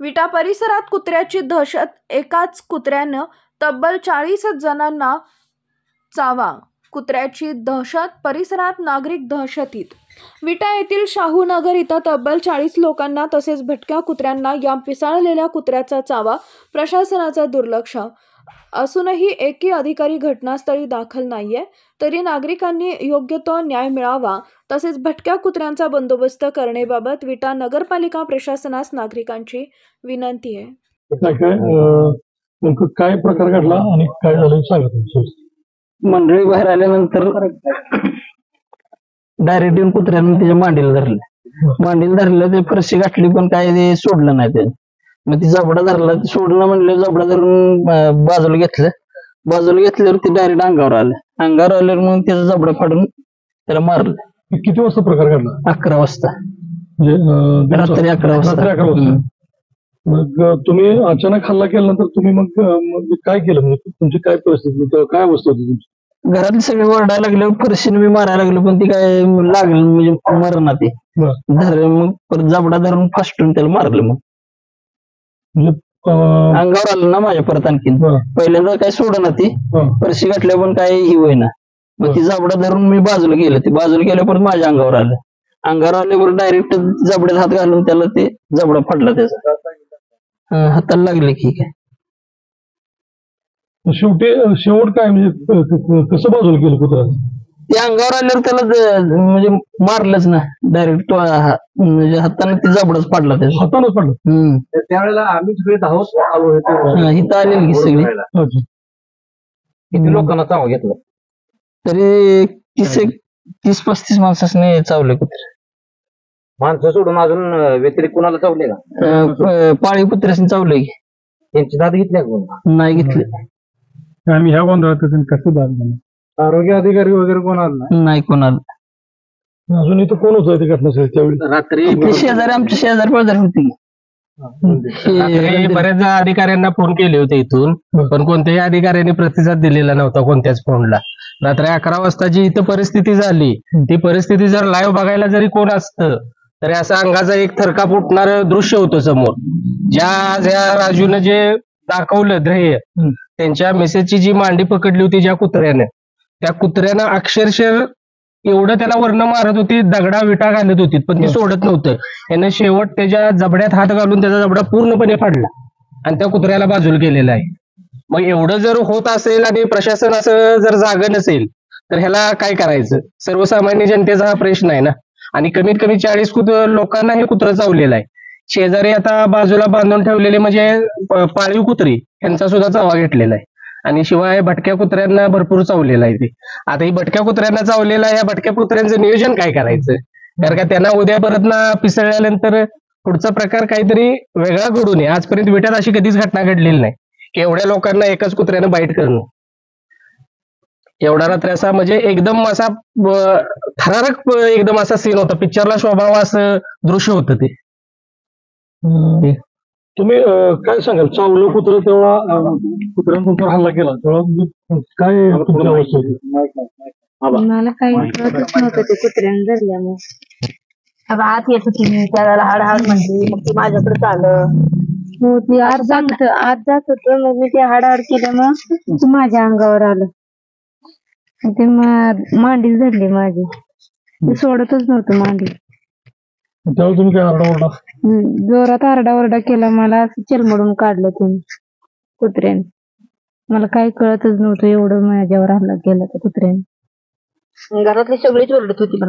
विटा परिसरात कुत्र्याची दहशत. एकाच कुत्र्यानं तब्बल 40 जणांना चावा. कुत्र्याची दहशत, परिसरात नागरिक दहशतीत. विटा येथील शाहूनगर इथं तब्बल 40 लोकांना तसेच भटक्या कुत्र्यांना या पिसाळलेल्या कुत्र्याचा चावा. प्रशासनाचं दुर्लक्ष असूनही एकही अधिकारी घटनास्थळी दाखल नाहीये. तरी नागरिकांनी योग्य तो न्याय मिळावा तसेच भटक्या कुत्र्यांचा बंदोबस्त करण्याबाबत विटा नगरपालिका प्रशासनास नागरिकांची विनंती आहे. काय प्रकार घडला आणि काय झालं सांगा. मंडळी बाहेर आल्यानंतर डायरेक्ट येऊन कुत्र्यानं त्याच्या मांडीला धरलं ते फरशी गाठली पण काय ते सोडलं नाही. ते मग ती जबडा धरला, सोडलं म्हणलं, जबडा धरून बाजूला घेतल्यावर ते डायरेक्ट अंगावर आल्यावर मग त्याचा जबडा फाडून त्याला मारलं. किती वाजता प्रकार घडला? 11 वाजता, रात्री 11 वाजता. मग तुम्ही अचानक हल्ला केल्यानंतर तुम्ही मग काय केलं? म्हणजे तुमची काय परिस्थिती, काय अवस्था होती तुमची? घरातले सगळे ओरडायला लागले, फरशीने मी मारायला लागलो पण ती काय लागलं म्हणजे मरणा ते मग परत जबडा धरून फास्टून त्याला मारलं. मग अंगावर आलं ना माझ्या परत आणखीन. पहिल्यांदा काय सोडना ती फरशी घातल्या पण काय ही होईना. मग ती जबडा धरून मी बाजूला गेलं परत माझ्या अंगावर आल्यावर डायरेक्ट जबड्यात हात घालून त्याला ते जबडा फाडला, त्याचा हाताला लागले की काय. शेवट काय म्हणजे कसं बाजूला केलं कुत्रा? ते अंगावर आल्यावर त्याला म्हणजे मारलंच ना डायरेक्ट, म्हणजे हाताने ते जबडाच पाडला, त्याचा हातानच पडलं. त्यावेळेला आम्ही सगळे धावत आलो होतो. इथं आलेली की सगळी. किती लोकांना चाव घेतलं? तरी 30-35 माणसाने चावले कुत्रे. माणसं सोडून अजून व्यतिरिक्त कोणाला चावले का? पाळीव कुत्र्याने चावले की. त्यांची दाद घेतल्या का? नाही घेतले. आम्ही ह्या गोंधळात कसं दाद झालं? आरोग्य अधिकारी वगैरे कोण आला नाही कोणाला. अजून इथं कोण होतं ते घटनास्थळी त्यावेळी? रात्री शेजारी, आमच्या शेजारी पाजारी होती. बऱ्याच अधिकाऱ्यांना फोन केले होते इथून, पण कोणत्याही अधिकाऱ्यांनी प्रतिसाद दिलेला नव्हता कोणत्याच फोनला. रात्री 11 वाजता जी इथं परिस्थिती झाली, ती परिस्थिती जर लाईव्ह बघायला जरी कोण असतं तरी असं अंगाचा एक थरकाप उठणार दृश्य होतं समोर. ज्या राजूने जे दाखवलं ध्येय, त्यांच्या मेसेजची जी मांडी पकडली होती ज्या कुत्र्याने, त्या कुत्र्यानं अक्षरशः एवढं त्याला वर्ण मारत होती, दगडा विटा घालत होती, पण ती सोडत नव्हतं. यानं शेवट त्याच्या जबड्यात हात घालून त्याचा जबडा पूर्णपणे फाडला आणि त्या कुत्र्याला बाजूला केलेला आहे. मग एवढं जर होत असेल आणि प्रशासन असं जर जागं नसेल तर ह्याला काय करायचं? सर्वसामान्य जनतेचा हा प्रश्न आहे ना. आणि कमीत कमी 40 लोकांना हे कुत्रं चावलेलं आहे. शेजारी आता बाजूला बांधून ठेवलेले म्हणजे पाळीव कुत्री, यांचा सुद्धा चावा घेतलेला आहे. आणि शिवाय भटक्या कुत्र्यांना भरपूर चावलेला आहे. ते आता ही भटक्या कुत्र्यांना चावलेला आहे, या भटक्या कुत्र्यांचं नियोजन काय करायचं? कारण का त्यांना उद्या परत ना पिसळल्यानंतर पुढचा प्रकार काहीतरी वेगळा घडू नये. आजपर्यंत विट्यात अशी कधीच घटना घडलेली नाही की एवढ्या लोकांना एकाच कुत्र्यानं बाईट करणं. एवढा रात्री असा म्हणजे एकदम असा थरारक एकदम असा सीन होता, पिक्चरला शोभावा असं दृश्य होतं ते. तुम्ही काय सांगाल? चावलं कुत्रं तेव्हा कुत्र्यानं तुमच्यावर हल्ला केला तेव्हा काय तुमची अवस्था होती? मला काही कळतच नव्हतं ते कुत्र्याने धरल्यामुळे. आत येत होती मी, त्याला हाड म्हणली, मग ती माझ्याकडे आलं. हो, ती आत जात होत, मग मी ते हाड केल्यामुळे तू माझ्या अंगावर आलं. ते मांडील धरली माझी, ते सोडतच नव्हतं मांडी. तेव्हा तुम्ही काय आरडाओरडा? जोरात आरडाओरडा केला, मला असं चिरमडून काढलं तुम्ही कुत्र्याने. मला काही कळतच नव्हतं, एवढं माझ्यावर हल्ला केला त्या कुत्र्याने. घरातली सगळीच ओरडत होती. पण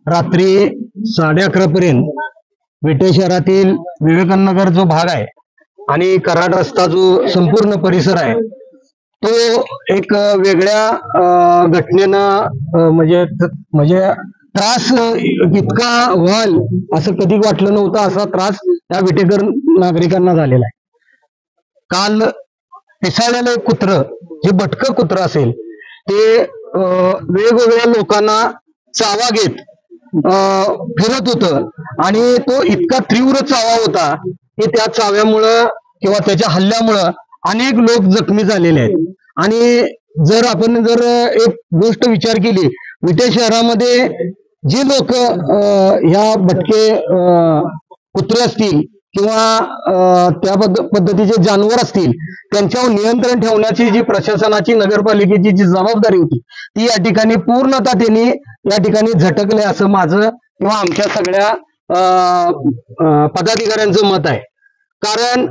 रात्री 11:30 पर्यंत विटे शहरातील विवेकानगर जो भाग आहे आणि कराड रस्ता जो संपूर्ण परिसर आहे तो एक वेगळ्या घटनेनं म्हणजे त्रास इतका व्हाल असं कधी वाटलं नव्हतं. असा त्रास त्या विटेकर नागरिकांना झालेला आहे. काल पिसाळलेलं एक कुत्र, जे भटकं कुत्र असेल, ते वेगवेगळ्या लोकांना चावा घेत फिरत होतं आणि तो इतका तीव्र चावा होता की त्या चाव्यामुळं किंवा त्याच्या हल्ल्यामुळं अनेक लोक जखमी झालेले आहेत. आणि जर आपण एक गोष्ट विचार केली, विटे शहरामध्ये जे लोक ह्या भटके कुत्रे असतील किंवा त्या पद्धतीचे जानवर असतील त्यांच्यावर नियंत्रण ठेवण्याची जी प्रशासनाची नगरपालिकेची जी जबाबदारी होती ती या ठिकाणी पूर्णतः त्यांनी या ठिकाणी झटकले असं माझं किंवा आमच्या सगळ्या पदाधिकाऱ्यांचं मत आहे. कारण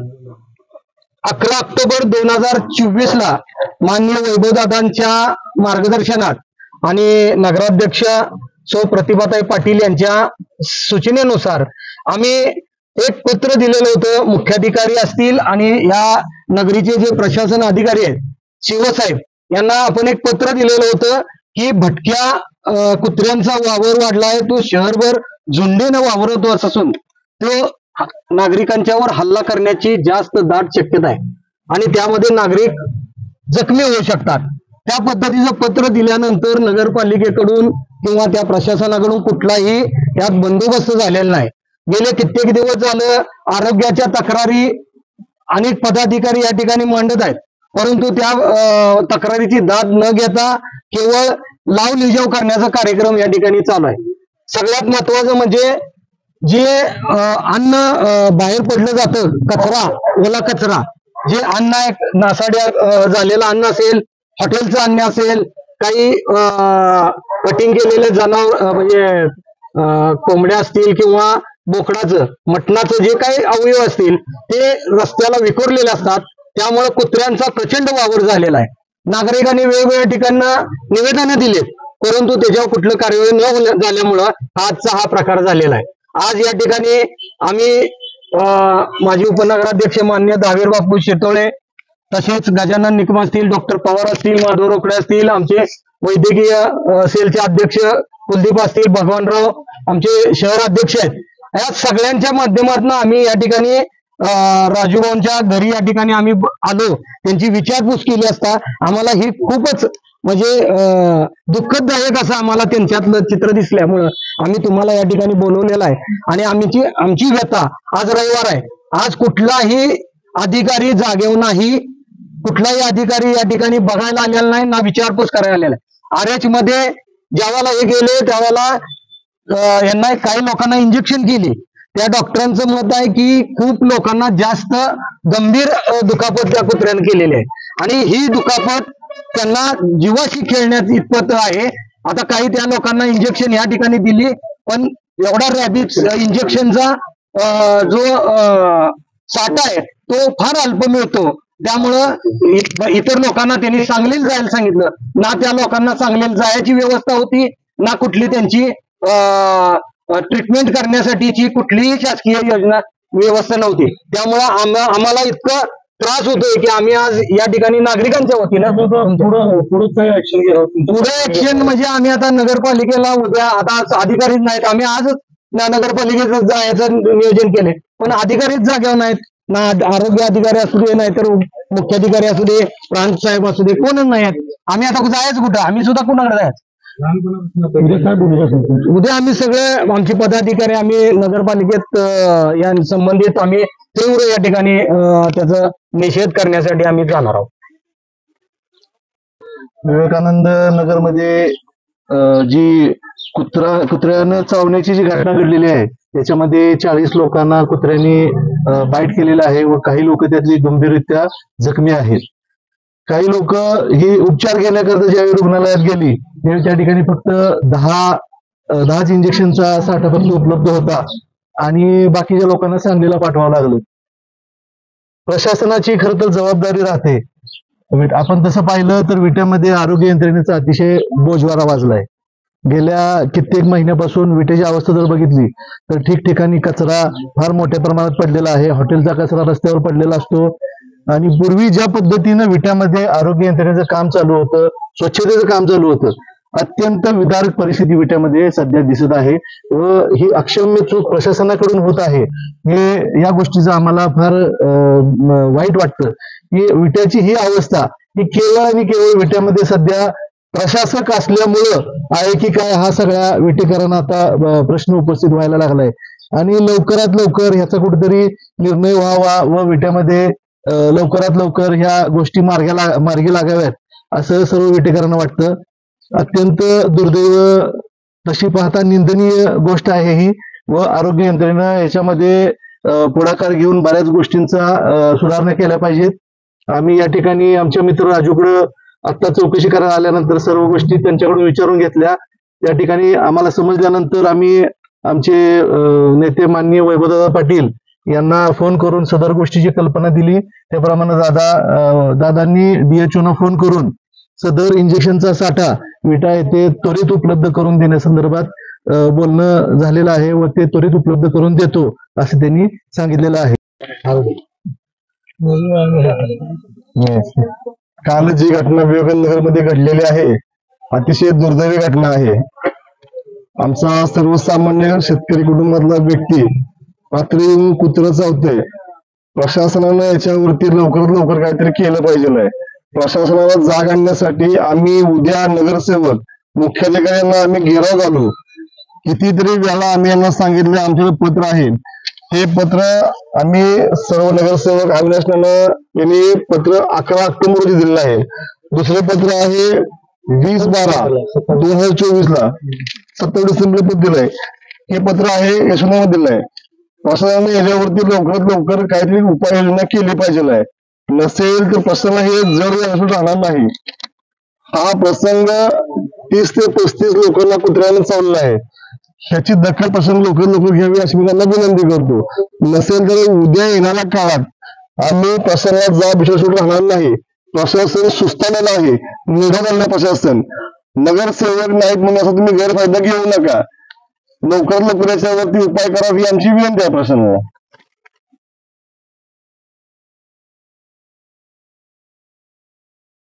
11 ऑक्टोबर 2024 ला माननीय वैभवदादांच्या मार्गदर्शनात आणि नगराध्यक्ष सौ प्रतिभाताई पाटील यांच्या सूचनेनुसार आम्ही एक पत्र दिलेलं होतं. मुख्याधिकारी असतील आणि या नगरीचे जे प्रशासन अधिकारी आहेत शिवसाहेब यांना आपण एक पत्र दिलेलं होतं की भटक्या कुत्र्यांचा वावर वाढलाय, तो शहरभर झुंडीनं वावरतो असून तो नागरिकांच्यावर हल्ला करण्याची जास्त दाट शक्यता आहे आणि त्यामध्ये नागरिक जखमी होऊ शकतात. त्या पद्धतीचं पत्र दिल्यानंतर नगरपालिकेकडून किंवा त्या प्रशासनाकडून कुठलाही यात बंदोबस्त झालेला नाही. गेले कित्येक दिवस झालं आरोग्याच्या तक्रारी अनेक पदाधिकारी या ठिकाणी मांडत आहेत, परंतु त्या तक्रारीची दाद न घेता केवळ लाव लिजाव करण्याचा कार्यक्रम या ठिकाणी चालू आहे. सगळ्यात महत्वाचं म्हणजे जे अन्न बाहेर पडलं जातं, कचरा, ओला कचरा, जे अन्न आहे नासाड्या झालेलं अन्न असेल, हॉटेलचं अन्न असेल, काही कटिंग केलेले जनावर म्हणजे कोंबड्या असतील किंवा बोकडाचं मटणाचं जे काही अवयव असतील ते रस्त्याला विखुरलेले असतात. त्यामुळे कुत्र्यांचा प्रचंड वावर झालेला आहे. नागरिकांनी वेगवेगळ्या ठिकाणना निवेदनं दिलेत, परंतु त्याच्यावर कुठलं कार्यवाही न झाल्यामुळं आजचा हा प्रकार झालेला आहे. आज या ठिकाणी आम्ही माजी उपनगराध्यक्ष मान्य दावेर बापू शेतोळे, तसेच गजानन निकम असतील, डॉक्टर पवार असतील, माधव रोकडे असतील, आमचे वैद्यकीय सेलचे अध्यक्ष कुलदीप असतील, भगवानराव आमचे शहर अध्यक्ष आहेत, या सगळ्यांच्या माध्यमातून आम्ही या ठिकाणी राजूभाऊंच्या घरी या ठिकाणी आम्ही आलो, त्यांची विचारपूस केली असता आम्हाला ही खूपच म्हणजे दुःखदायक असं आम्हाला त्यांच्यातलं चित्र दिसल्यामुळं आम्ही तुम्हाला या ठिकाणी बोलवलेलं आहे. आणि आमची व्यथा, आज रविवार आहे, आज कुठलाही अधिकारी जागेवर नाही, कुठलाही अधिकारी या ठिकाणी बघायला आलेला नाही, ना विचारपूस करायला आलेला आहे. आरएच मध्ये ज्यावेळेला हे गेले त्यावेळेला यांना काही लोकांना इंजेक्शन केली. त्या डॉक्टरांचं मत आहे की खूप लोकांना जास्त गंभीर दुखापत त्या कुत्र्यानं केलेली आहे आणि ही दुखापत त्यांना जीवाशी खेळण्यात इतपत आहे. आता काही त्या लोकांना इंजेक्शन या ठिकाणी दिली, पण एवढा रॅबिज इंजेक्शनचा जो साठा आहे तो फार अल्प मिळतो. त्यामुळं इतर लोकांना त्यांनी सांगलीला जायला सांगितलं, ना त्या लोकांना सांगलीला जायची व्यवस्था होती, ना कुठली त्यांची ट्रीटमेंट करण्यासाठीची कुठलीही शासकीय योजना व्यवस्था नव्हती. त्यामुळं आम्हाला इतकं त्रास होतोय की आम्ही आज या ठिकाणी नागरिकांच्या वतीनं पुढे ऍक्शन म्हणजे आम्ही आता नगरपालिकेला उद्या, आता अधिकारीच नाहीत, आम्ही आजच नगरपालिकेचं जायचं नियोजन केले, पण अधिकारीच जागेवर नाहीत, ना आरोग्य अधिकारी असू दे, नाहीतर मुख्याधिकारी असू दे, प्रांत साहेब असू दे, कोणच नाही आहेत. आम्ही आता जायचं कुठं, आम्ही सुद्धा कुणाकडे जायचं. उद्या आम्ही सगळे आमचे पदाधिकारी आम्ही नगरपालिकेत या संबंधित आम्ही तीव्र या ठिकाणी त्याचा निषेध करण्यासाठी आम्ही जाणार आहोत. विवेकानंद नगरमध्ये जी कुत्र्यानं चावण्याची जी घटना घडलेली आहे त्याच्यामध्ये 40 लोकांना कुत्र्यांनी बाईट केलेला आहे व काही लोक त्यातली गंभीररित्या जखमी आहेत. काही लोक ही उपचार घेण्याकरता ज्यावेळी रुग्णालयात गेली त्यावेळी त्या ठिकाणी फक्त 10 इंजेक्शनचा साठा फक्त उपलब्ध होता आणि बाकीच्या लोकांना सांगलीला पाठवावं लागलं. प्रशासनाची खरं तर जबाबदारी राहते. आपण तसं पाहिलं तर विट्यामध्ये आरोग्य यंत्रणेचा अतिशय बोजवारा वाजलाय. गेल्या कित्येक महिन्यापासून विटेची अवस्था जर बघितली तर ठिकठिकाणी कचरा फार मोठ्या प्रमाणात पडलेला आहे. हॉटेलचा कचरा रस्त्यावर पडलेला असतो आणि पूर्वी ज्या पद्धतीनं विट्यामध्ये आरोग्य यंत्रणेचं काम चालू होतं, स्वच्छतेचं काम चालू होतं, अत्यंत विदारक परिस्थिती विट्यामध्ये सध्या दिसत आहे व ही अक्षम्य चूक प्रशासनाकडून होत आहे. हे या गोष्टीचं आम्हाला फार वाईट वाटतं की विट्याची ही अवस्था ही केवळ आणि केवळ विट्यामध्ये सध्या प्रशासक असल्यामुळं आहे की काय हा सगळ्या विटेकरांना आता प्रश्न उपस्थित व्हायला लागलाय आणि लवकरात लवकर ह्याचा कुठेतरी निर्णय व्हावा व विट्यामध्ये लवकरात लवकर ह्या गोष्टी मार्गी लागाव्यात असं सर्व विटेकरांना वाटतं. अत्यंत दुर्दैव तशी पाहता निंदनीय गोष्ट आहे ही व आरोग्य यंत्रणेनं याच्यामध्ये पुढाकार घेऊन बऱ्याच गोष्टींचा सुधारणा केल्या पाहिजेत. आम्ही या ठिकाणी आमच्या मित्र राजूकडं आता चौकशी करायला आल्यानंतर सर्व गोष्टी त्यांच्याकडून विचारून घेतल्या. त्या ठिकाणी आम्हाला समजल्यानंतर आम्ही आमचे नेते माननीय वैभवदादा पाटील यांना फोन करून सदर गोष्टीची कल्पना दिली. त्याप्रमाणे दादांनी DHOना फोन करून सदर इंजेक्शनचा साठा विटा येथे त्वरित उपलब्ध करून देण्यासंदर्भात बोलणं झालेलं आहे व ते त्वरित उपलब्ध करून देतो असं त्यांनी सांगितलेलं आहे. काल जी घटना विवेकानंदनगर मध्ये घडलेली आहे अतिशय दुर्दैवी घटना आहे. आमचा सर्वसामान्य शेतकरी कुटुंबातला व्यक्ती रात्री येऊन कुत्रं चावतंय. प्रशासनानं याच्यावरती लवकरात लवकर काहीतरी केलं पाहिजे. प्रशासनाला जाग आणण्यासाठी आम्ही उद्या नगरसेवक मुख्याधिकाऱ्यांना आम्ही घेराव घालू. कितीतरी वेळा आम्ही यांना सांगितलं आमच्याकडे पत्र आहे. हे पत्र आम्ही सर्व नगरसेवक अविनाश नाना यांनी पत्र 11 ऑक्टोबर रोजी दिलेलं आहे. दुसरे पत्र आहे 20/12/2024 ला 27 डिसेंबर पत्र दिलंय. हे पत्र आहे यशवंतराव दिलंय. प्रशासनाने याच्यावरती लवकरात लवकर काहीतरी उपाययोजना केली पाहिजे. नसेल तर प्रसंग हे जड राहणार नाही. हा प्रसंग 30 ते 35 लोकांना कुत्र्याने चावलेला आहे. ह्याची दखल प्रसंग लवकर घ्यावी अशी मी त्यांना विनंती करतो. नसेल तर उद्या येणाऱ्या काळात आम्ही प्रशासनाला जाब विश्वास राहणार नाही. प्रशासन सुस्तावलेलं आहे. निघालेलं प्रशासन नगरसेवक नाहीत म्हणून असा तुम्ही गैरफायदा घेऊ नका. लवकरात लवकर याच्यावरती उपाय करा ही आमची विनंती आहे प्रशासनाला.